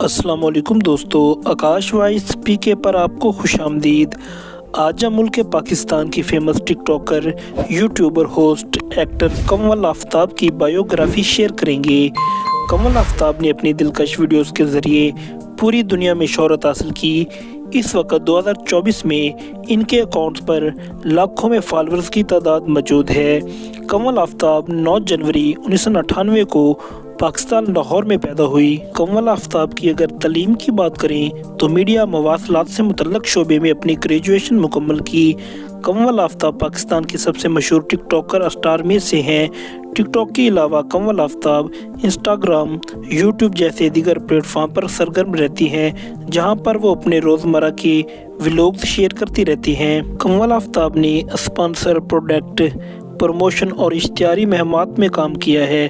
अस्सलाम वालेकुम दोस्तों, आकाश वॉइस पीके पर आपको खुश आमदीद। आज हम मुल्क पाकिस्तान की famous TikToker, YouTuber, host, actor Kamal Aftab की बायोग्राफी शेयर करेंगे। कमल आफ्ताब ने अपनी दिलकश वीडियोस के ज़रिए पूरी दुनिया में शोहरत हासिल की। इस वक्त 2024 में इनके अकाउंट्स पर लाखों में फॉलोअर्स की तादाद मौजूद है। कमल आफ्ताब 9 जनवरी 1998 को पाकिस्तान लाहौर में पैदा हुई। कमल आफ्ताब की अगर तालीम की बात करें तो मीडिया मवासलात से मुतल्लक शोबे में अपनी ग्रेजुएशन मुकम्मल की। कमल आफ्ताब पाकिस्तान की सबसे मशहूर टिकटॉकर स्टार में से हैं। टिकटॉक के अलावा कमल आफ्ताब इंस्टाग्राम, यूट्यूब जैसे दीगर प्लेटफॉर्म पर सरगर्म रहती हैं, जहां पर वो अपने रोज़मर्रा के व्लॉग्स शेयर करती रहती हैं। कमल आफ्ताब ने स्पॉन्सर, प्रोडक्ट, प्रमोशन और इश्तिहारी मुहिम्मात में काम किया है।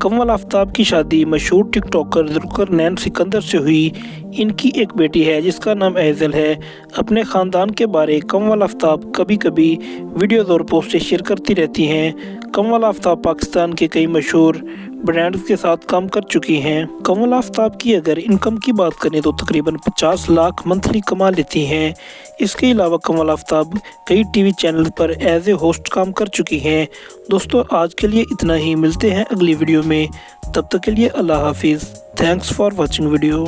कमल आफ्ताब की शादी मशहूर टिकटॉकर जुल्करनैन सिकंदर से हुई। इनकी एक बेटी है जिसका नाम एज़ल है। अपने ख़ानदान के बारे कमल आफ्ताब कभी कभी वीडियोज़ और पोस्टें शेयर करती रहती हैं। कमल आफ्ताब पाकिस्तान के कई मशहूर ब्रांड्स के साथ काम कर चुकी हैं। कमल आफ्ताब की अगर इनकम की बात करें तो तकरीबन 50 लाख मंथली कमा लेती हैं। इसके अलावा कमल आफ्ताब कई टीवी चैनल पर एज ए होस्ट काम कर चुकी हैं। दोस्तों, आज के लिए इतना ही। मिलते हैं अगली वीडियो में, तब तक के लिए अल्लाह हाफिज़। Thanks for watching video.